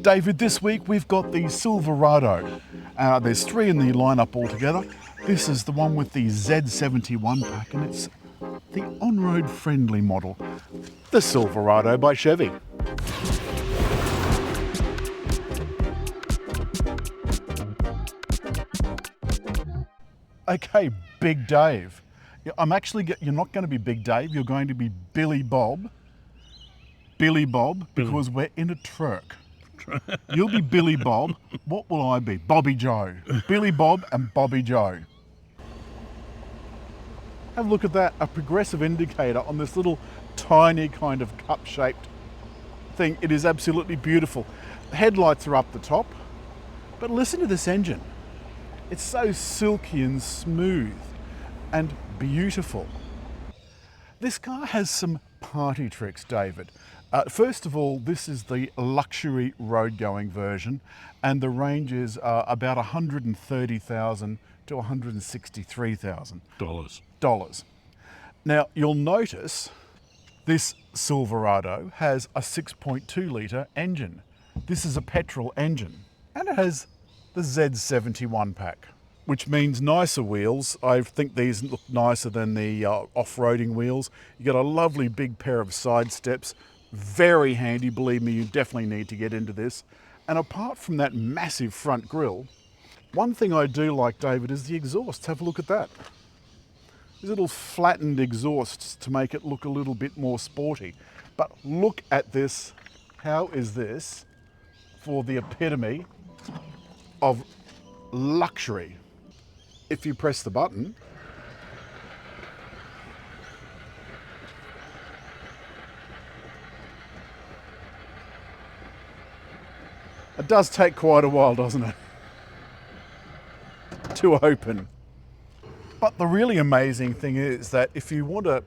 David, this week we've got the Silverado. There's three in the lineup altogether. This is the one with the Z71 pack, and it's the on-road friendly model, the Silverado by Chevy. Okay, Big Dave. You're not going to be Big Dave, you're going to be Billy Bob. Billy Bob, because we're in a truck. You'll be Billy Bob. What will I be? Bobby Joe. Billy Bob and Bobby Joe. Have a look at that, a progressive indicator on this little tiny kind of cup-shaped thing. It is absolutely beautiful. The headlights are up the top, but listen to this engine. It's so silky and smooth and beautiful. This car has some party tricks, David. First of all, this is the luxury road-going version, and the range is about $130,000 to $163,000. Now, you'll notice this Silverado has a 6.2 litre engine. This is a petrol engine, and it has the Z71 pack, which means nicer wheels. I think these look nicer than the off-roading wheels. You got a lovely big pair of side steps. Very handy, believe me, you definitely need to get into this. And apart from that massive front grille, one thing I do like, David, is the exhausts. Have a look at that. These little flattened exhausts to make it look a little bit more sporty. But look at this. How is this for the epitome of luxury? If you press the button, it does take quite a while, doesn't it, to open. But the really amazing thing is that if you want to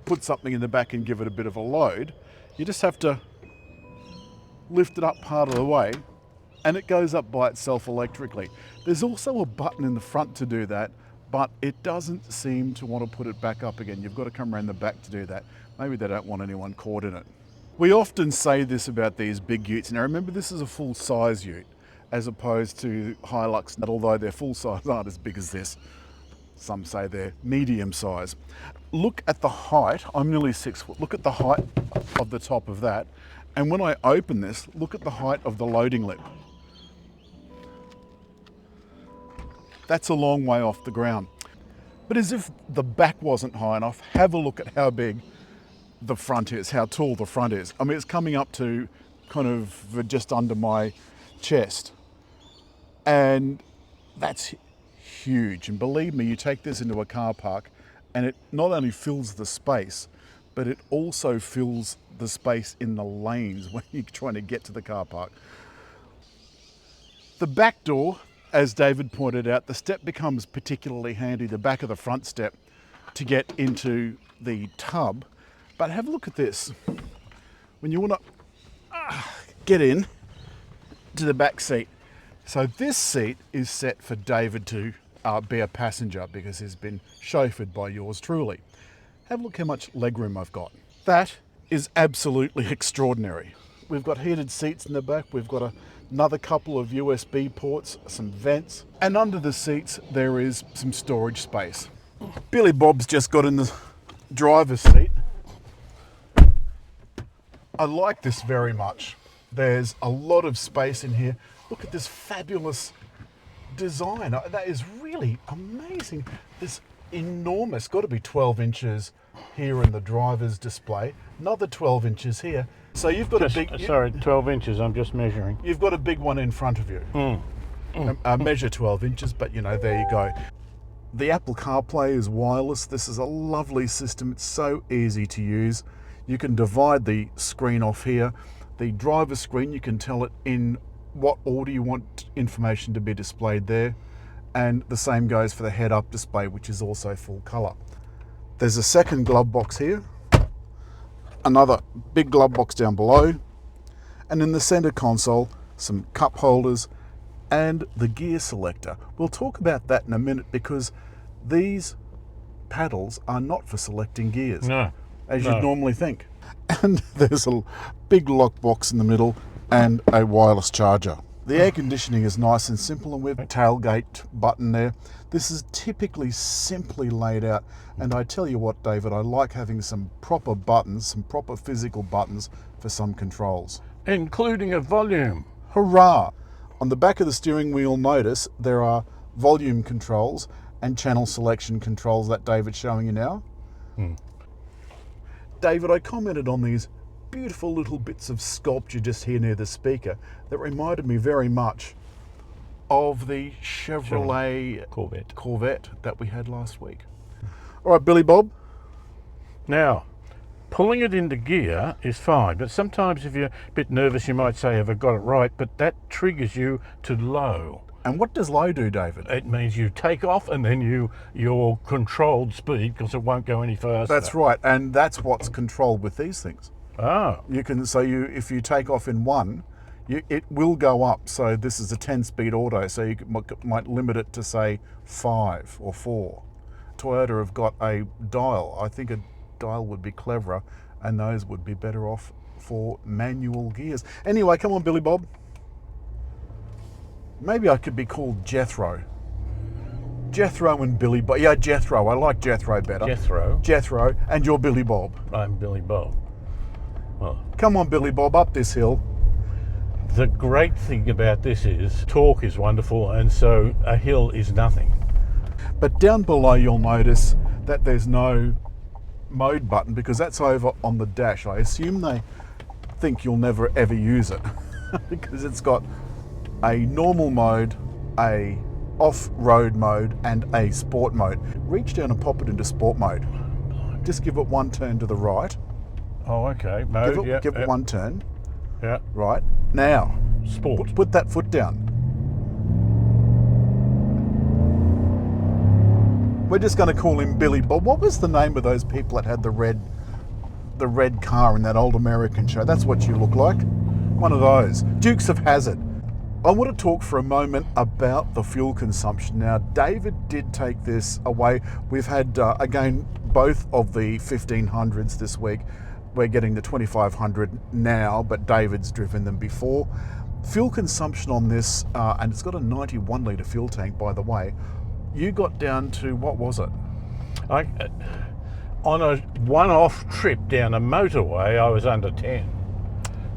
put something in the back and give it a bit of a load, you just have to lift it up part of the way and it goes up by itself electrically. There's also a button in the front to do that, but it doesn't seem to want to put it back up again. You've got to come around the back to do that. Maybe they don't want anyone caught in it. We often say this about these big utes. Now remember, this is a full-size ute as opposed to Hilux, although their full-size aren't as big as this. Some say they're medium size. Look at the height. I'm nearly 6 foot. Look at the height of the top of that. And when I open this, look at the height of the loading lip. That's a long way off the ground. But as if the back wasn't high enough, have a look at how big the front is, how tall the front is. I mean, it's coming up to kind of just under my chest. And that's huge. And believe me, you take this into a car park and it not only fills the space, but it also fills the space in the lanes when you're trying to get to the car park. The back door, as David pointed out, the step becomes particularly handy, the back of the front step, to get into the tub. But have a look at this. When you want to get in to the back seat. So this seat is set for David to be a passenger because he's been chauffeured by yours truly. Have a look how much legroom I've got. That is absolutely extraordinary. We've got heated seats in the back. We've got another couple of USB ports, some vents, and under the seats there is some storage space. Billy Bob's just got in the driver's seat. I like this very much. There's a lot of space in here. Look at this fabulous design. That is really amazing. This enormous, got to be 12 inches here in the driver's display. Another 12 inches here. So you've got 12 inches, I'm just measuring. You've got a big one in front of you. Measure 12 inches, but you know, there you go. The Apple CarPlay is wireless. This is a lovely system. It's so easy to use. You can divide the screen off here. The driver screen, you can tell it in what order you want information to be displayed there. And the same goes for the head-up display, which is also full color. There's a second glove box here. Another big glove box down below. And in the center console, some cup holders and the gear selector. We'll talk about that in a minute because these paddles are not for selecting gears. No. As you'd normally think. And there's a big lock box in the middle, and a wireless charger. The air conditioning is nice and simple, and we've a tailgate button there. This is typically simply laid out, and I tell you what, David, I like having some proper buttons, some proper physical buttons for some controls. Including a volume. Hurrah! On the back of the steering wheel, notice there are volume controls and channel selection controls that David's showing you now. David, I commented on these beautiful little bits of sculpture just here near the speaker that reminded me very much of the Chevrolet Corvette that we had last week. All right, Billy Bob. Now, pulling it into gear is fine, but sometimes if you're a bit nervous, you might say, have I got it right? But that triggers you to low. And what does low do, David? It means you take off and then you're controlled speed because it won't go any faster. That's right, and that's what's controlled with these things. Oh. You can, so if you take off in one, it will go up. So this is a 10-speed auto, so you might limit it to say 5 or 4. Toyota have got a dial. I think a dial would be cleverer, and those would be better off for manual gears. Anyway, come on, Billy Bob. Maybe I could be called Jethro. Jethro and Billy Bob. Yeah, Jethro. I like Jethro better. Jethro, and you're Billy Bob. I'm Billy Bob. Well, come on, Billy Bob, up this hill. The great thing about this is torque is wonderful, and so a hill is nothing. But down below you'll notice that there's no mode button because that's over on the dash. I assume they think you'll never ever use it because it's got a normal mode, a off-road mode, and a sport mode. Reach down and pop it into sport mode. Just give it one turn to the right. Oh, okay. Mode, give it one turn. Yeah. Right. Now, sport. Put that foot down. We're just going to call him Billy Bob. What was the name of those people that had the red car in that old American show? That's what you look like. One of those. Dukes of Hazzard. I want to talk for a moment about the fuel consumption. Now, David did take this away. We've had, again, both of the 1500s this week. We're getting the 2500 now, but David's driven them before. Fuel consumption on this, and it's got a 91 litre fuel tank, by the way. You got down to, what was it? On a one-off trip down a motorway, I was under 10.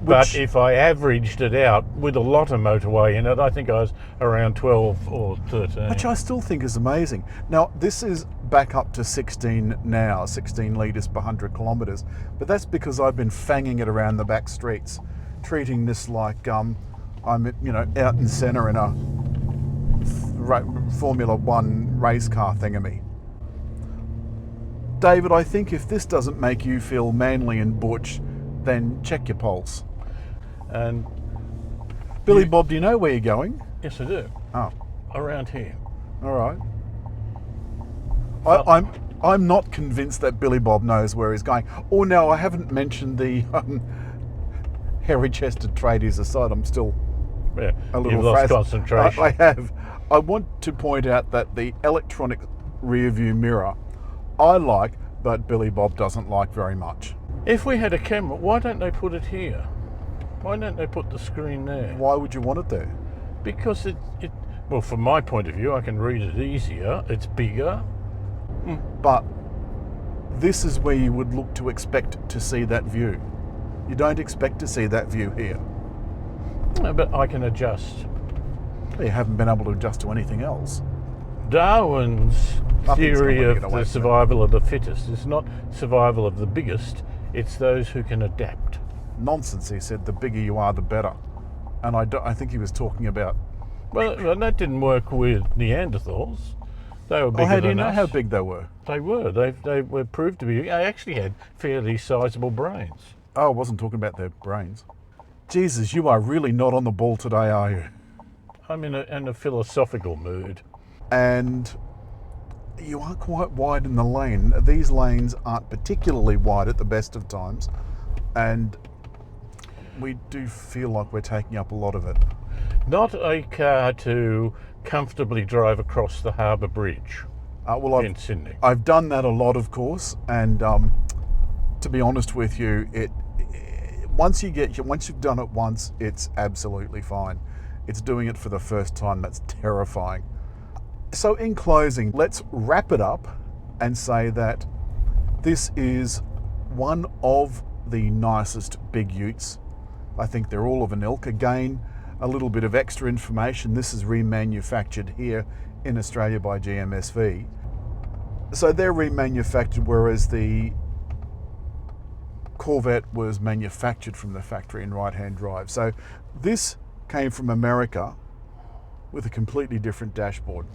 But if I averaged it out with a lot of motorway in it, I think I was around 12 or 13. Which I still think is amazing. Now, this is back up to 16 now, 16 litres per 100 kilometres. But that's because I've been fanging it around the back streets, treating this like I'm, out in centre in a Formula One race car thingamy. David, I think if this doesn't make you feel manly and butch, then check your pulse. And Billy Bob, do you know where you're going? Yes, I do. Oh, around here. All right. I'm not convinced that Billy Bob knows where he's going. Oh no, I haven't mentioned the hairy-chested tradies aside. I'm still a little You've lost concentration. I have. I want to point out that the electronic rear view mirror I like, but Billy Bob doesn't like very much. If we had a camera, why don't they put it here? Why don't they put the screen there? Why would you want it there? Because well, from my point of view, I can read it easier. It's bigger. But this is where you would look to expect to see that view. You don't expect to see that view here. No, but I can adjust. You haven't been able to adjust to anything else. Darwin's theory of the survival of the fittest is not survival of the biggest, it's those who can adapt. Nonsense, he said, the bigger you are, the better. And I think he was talking about... Well, that didn't work with Neanderthals. They were bigger than us. How do you know how big they were? They were. They were proved to be. They actually had fairly sizable brains. Oh, I wasn't talking about their brains. Jesus, you are really not on the ball today, are you? I'm in a philosophical mood. And you aren't quite wide in the lane. These lanes aren't particularly wide at the best of times. And we do feel like we're taking up a lot of it. Not a car to comfortably drive across the Harbour Bridge in Sydney. I've done that a lot, of course, and to be honest with you, once you've done it once, it's absolutely fine. It's doing it for the first time that's terrifying. So in closing, let's wrap it up and say that this is one of the nicest big utes. I think they're all of an ilk. Again, a little bit of extra information. This is remanufactured here in Australia by GMSV. So they're remanufactured, whereas the Corvette was manufactured from the factory in right-hand drive. So this came from America with a completely different dashboard.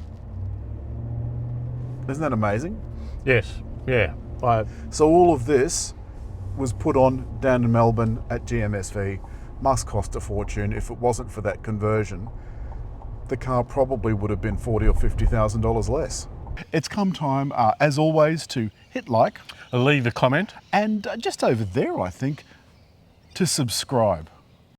Isn't that amazing? Yes, yeah. So all of this was put on down in Melbourne at GMSV. Must cost a fortune. If it wasn't for that conversion, the car probably would have been $40,000 or $50,000 less. It's come time, as always, to hit like. Leave a comment. And just over there, I think, to subscribe.